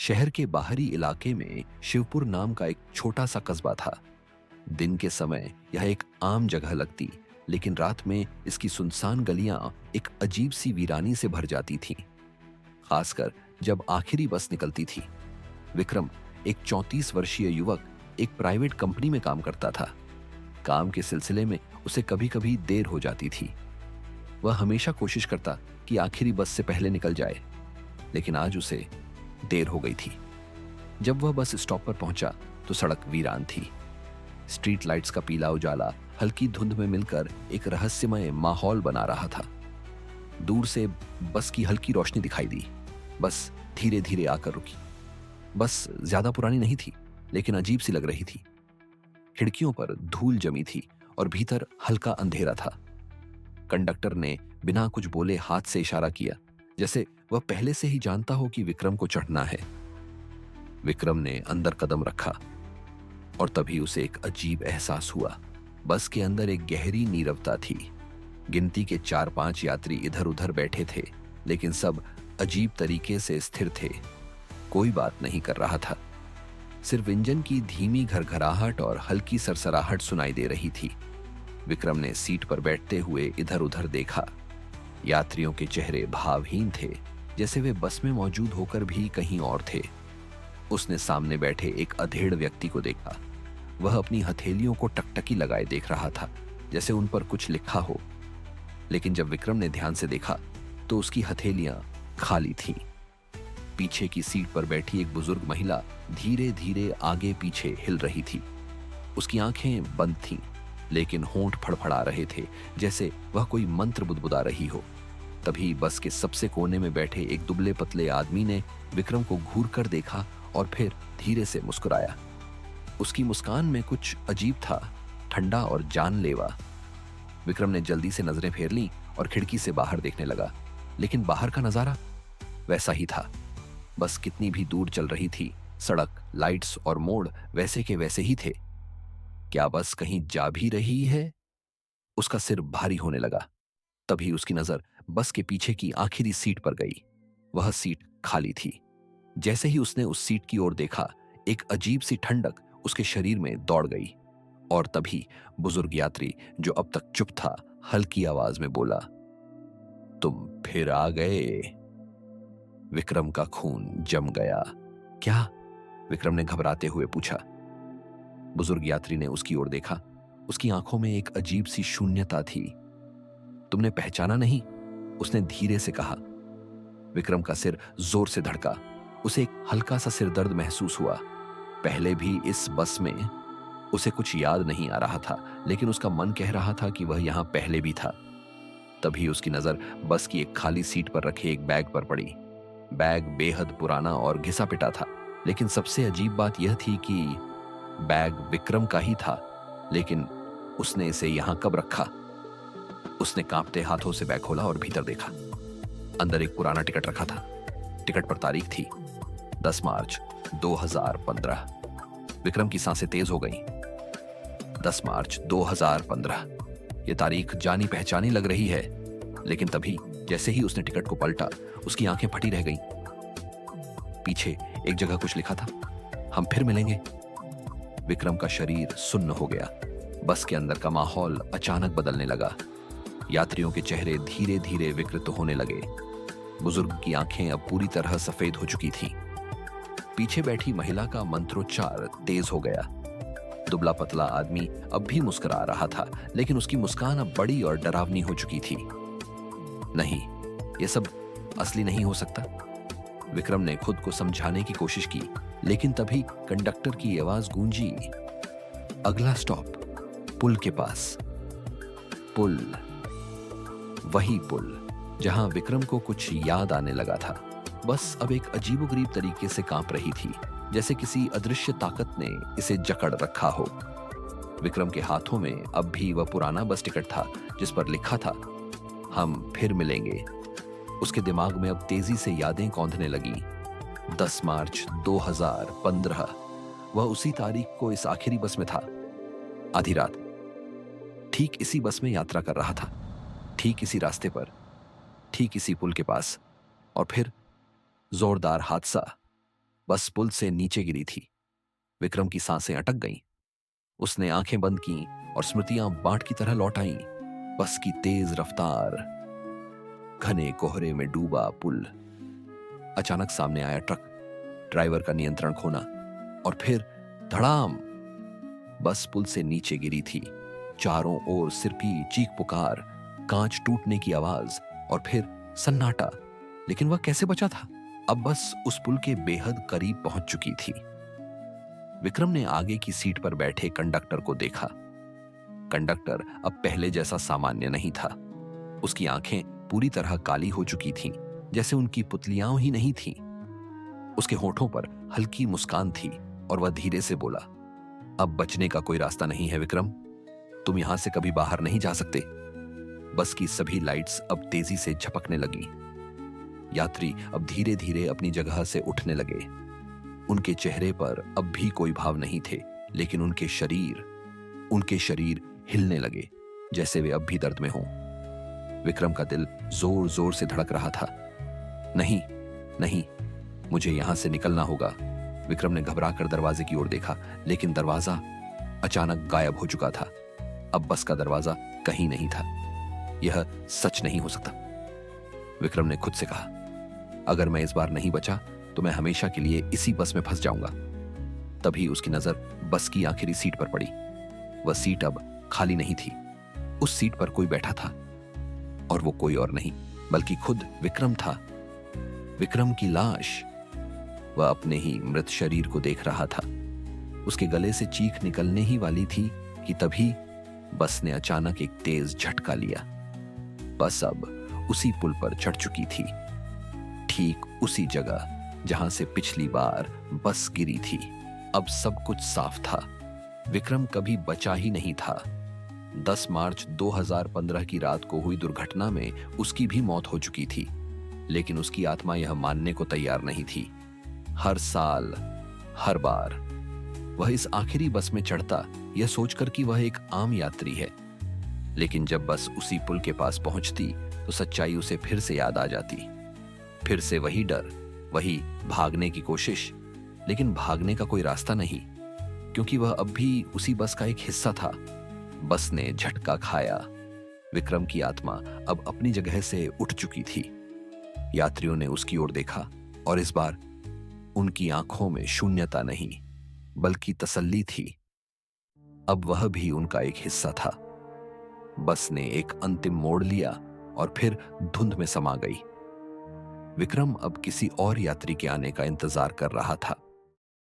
शहर के बाहरी इलाके में शिवपुर नाम का एक छोटा सा कस्बा था। दिन के समय यह एक आम जगह लगती, लेकिन रात में इसकी सुनसान गलियां एक अजीब सी वीरानी से भर जाती थीं। खासकर जब आखिरी बस निकलती थी। विक्रम, एक 34 वर्षीय युवक, एक प्राइवेट कंपनी में काम करता था। काम के सिलसिले में उसे कभी कभी देर हो जाती थी। वह हमेशा कोशिश करता कि आखिरी बस से पहले निकल जाए, लेकिन आज उसे देर हो गई थी। जब वह बस स्टॉप पर पहुंचा तो सड़क वीरान थी। स्ट्रीट लाइट्स का पीला उजाला हल्की धुंध में मिलकर एक रहस्यमय माहौल बना रहा था। दूर से बस की हल्की रोशनी दिखाई दी। बस धीरे धीरे आकर रुकी। बस ज्यादा पुरानी नहीं थी, लेकिन अजीब सी लग रही थी। खिड़कियों पर धूल जमी थी और भीतर हल्का अंधेरा था। कंडक्टर ने बिना कुछ बोले हाथ से इशारा किया, जैसे वह पहले से ही जानता हो कि विक्रम को चढ़ना है। विक्रम ने अंदर कदम रखा और तभी उसे एक अजीब एहसास हुआ। बस के अंदर एक गहरी नीरवता थी। गिनती के 4-5 यात्री इधर उधर बैठे थे, लेकिन सब अजीब तरीके से स्थिर थे। कोई बात नहीं कर रहा था। सिर्फ इंजन की धीमी घरघराहट और हल्की सरसराहट सुनाई दे रही थी। विक्रम ने सीट पर बैठते हुए इधर उधर देखा। यात्रियों के चेहरे भावहीन थे, जैसे वे बस में मौजूद होकर भी कहीं और थे। उसने सामने बैठे एक अधेड़ व्यक्ति को देखा। वह अपनी हथेलियों को टकटकी लगाए देख रहा था, जैसे उन पर कुछ लिखा हो। लेकिन जब विक्रम ने ध्यान से देखा तो उसकी हथेलियां खाली थीं। पीछे की सीट पर बैठी एक बुजुर्ग महिला धीरे धीरे आगे पीछे हिल रही थी। उसकी आंखें बंद थीं, लेकिन होंठ फड़फड़ा रहे थे, जैसे वह कोई मंत्र बुदबुदा रही हो। तभी बस के सबसे कोने में बैठे एक दुबले पतले आदमी ने विक्रम को घूर कर देखा और फिर धीरे से मुस्कुराया। उसकी मुस्कान में कुछ अजीब था, ठंडा और जानलेवा। विक्रम ने जल्दी से नजरें फेर लीं और खिड़की से बाहर देखने लगा, लेकिन बाहर का नजारा वैसा ही था। बस कितनी भी दूर चल रही थी, सड़क, लाइट्स और मोड़ वैसे के वैसे ही थे। क्या बस कहीं जा भी रही है? उसका सिर भारी होने लगा। तभी उसकी नजर बस के पीछे की आखिरी सीट पर गई। वह सीट खाली थी। जैसे ही उसने उस सीट की ओर देखा, एक अजीब सी ठंडक उसके शरीर में दौड़ गई। और तभी बुजुर्ग यात्री, जो अब तक चुप था, हल्की आवाज में बोला, तुम फिर आ गए। विक्रम का खून जम गया। क्या? विक्रम ने घबराते हुए पूछा। बुजुर्ग यात्री ने उसकी ओर देखा। उसकी आंखों में एक अजीब सी शून्यता थी। तुमने पहचाना नहीं? उसने धीरे से कहा। विक्रम का सिर जोर से धड़का। उसे एक हल्का सा सिरदर्द महसूस हुआ। पहले भी इस बस में उसे कुछ याद नहीं आ रहा था, लेकिन उसका मन कह रहा था कि वह यहां पहले भी था। तभी उसकी नजर बस की एक खाली सीट पर रखे एक बैग पर पड़ी। बैग बेहद पुराना और घिसा पिटा था, लेकिन सबसे अजीब बात यह थी कि बैग विक्रम का ही था, लेकिन उसने इसे यहां कब रखा? उसने कांपते हाथों से बैग खोला और भीतर देखा। अंदर एक पुराना टिकट रखा था। टिकट पर तारीख थी 10 मार्च 2015। विक्रम की सांसें तेज हो गईं। 10 मार्च 2015। यह तारीख जानी पहचानी लग रही है, लेकिन तभी जैसे ही उसने टिकट को पलटा, उसकी आंखें फटी रह गईं। पीछे एक जगह कुछ लिखा था, हम फिर मिलेंगे। विक्रम का शरीर सुन्न हो गया। बस के अंदर का माहौल अचानक बदलने लगा। यात्रियों के चेहरे धीरे धीरे विकृत होने लगे। बुजुर्ग की आंखें अब पूरी तरह सफेद हो चुकी थीं। पीछे बैठी महिला का मंत्रोच्चार तेज हो गया। दुबला पतला आदमी अब भी मुस्कुरा रहा था, लेकिन उसकी मुस्कान अब बड़ी और डरावनी हो चुकी थी। नहीं, यह सब असली नहीं हो सकता। विक्रम ने खुद को समझाने की कोशिश की, लेकिन तभी कंडक्टर की आवाज गूंजी, अगला स्टॉप पुल के पास। पुल, वही पुल जहां विक्रम को कुछ याद आने लगा था। बस अब एक अजीबोगरीब तरीके से कांप रही थी, जैसे किसी अदृश्य ताकत ने इसे जकड़ रखा हो। विक्रम के हाथों में अब भी वह पुराना बस टिकट था, जिस पर लिखा था, हम फिर मिलेंगे। उसके दिमाग में अब तेजी से यादें कौंधने लगी। 10 मार्च 2015। वह उसी तारीख को इस आखिरी बस में था। आधी रात, ठीक इसी बस में यात्रा कर रहा था, ठीक इसी रास्ते पर, ठीक इसी पुल के पास। और फिर जोरदार हादसा। बस पुल से नीचे गिरी थी। विक्रम की सांसें अटक गईं। उसने आंखें बंद की और स्मृतियां बाढ़ की तरह लौट आईं। बस की तेज रफ्तार, घने कोहरे में डूबा पुल। अचानक सामने आया ट्रक, ड्राइवर का नियंत्रण खोना और फिर धड़ाम। बस पुल से नीचे गिरी थी। चारों ओर सिरकी चीख पुकार, कांच टूटने की आवाज और फिर सन्नाटा। लेकिन वह कैसे बचा था? अब बस उस पुल के बेहद करीब पहुंच चुकी थी। विक्रम ने आगे की सीट पर बैठे कंडक्टर को देखा। कंडक्टर अब पहले जैसा सामान्य नहीं था। उसकी आंखें पूरी तरह काली हो चुकी थीं, जैसे उनकी पुतलियां ही नहीं थीं। उसके होठों पर हल्की मुस्कान थी और वह धीरे से बोला, अब बचने का कोई रास्ता नहीं है विक्रम। तुम यहां से कभी बाहर नहीं जा सकते। बस की सभी लाइट्स अब तेजी से झपकने लगी। यात्री अब धीरे धीरे अपनी जगह से उठने लगे। उनके चेहरे पर अब भी कोई भाव नहीं थे, लेकिन उनके शरीर हिलने लगे, जैसे वे अब भी दर्द में हों। विक्रम का दिल जोर जोर से धड़क रहा था। नहीं, नहीं, मुझे यहां से निकलना होगा। विक्रम ने घबराकर दरवाजे की ओर देखा, लेकिन दरवाजा अचानक गायब हो चुका था। अब बस का दरवाजा कहीं नहीं था। यह सच नहीं हो सकता, विक्रम ने खुद से कहा। अगर मैं इस बार नहीं बचा तो मैं हमेशा के लिए इसी बस में फंस जाऊंगा। तभी उसकी नजर बस की आखिरी सीट पर पड़ी। वह सीट अब खाली नहीं थी। उस सीट पर कोई बैठा था, और वो कोई और नहीं बल्कि खुद विक्रम था। विक्रम की लाश। वह अपने ही मृत शरीर को देख रहा था। उसके गले से चीख निकलने ही वाली थी कि तभी बस ने अचानक एक तेज झटका लिया। बस अब उसी पुल पर चढ़ चुकी थी, ठीक उसी जगह जहां से पिछली बार बस गिरी थी। अब सब कुछ साफ था। विक्रम कभी बचा ही नहीं था। 10 मार्च 2015 की रात को हुई दुर्घटना में उसकी भी मौत हो चुकी थी, लेकिन उसकी आत्मा यह मानने को तैयार नहीं थी। हर साल, हर बार वह इस आखिरी बस में चढ़ता, यह सोचकर कि वह एक आम यात्री है। लेकिन जब बस उसी पुल के पास पहुंचती तो सच्चाई उसे फिर से याद आ जाती। फिर से वही डर, वही भागने की कोशिश, लेकिन भागने का कोई रास्ता नहीं, क्योंकि वह अब भी उसी बस का एक हिस्सा था। बस ने झटका खाया। विक्रम की आत्मा अब अपनी जगह से उठ चुकी थी। यात्रियों ने उसकी ओर देखा और इस बार उनकी आंखों में शून्यता नहीं बल्कि तसल्ली थी। अब वह भी उनका एक हिस्सा था। बस ने एक अंतिम मोड़ लिया और फिर धुंध में समा गई। विक्रम अब किसी और यात्री के आने का इंतजार कर रहा था।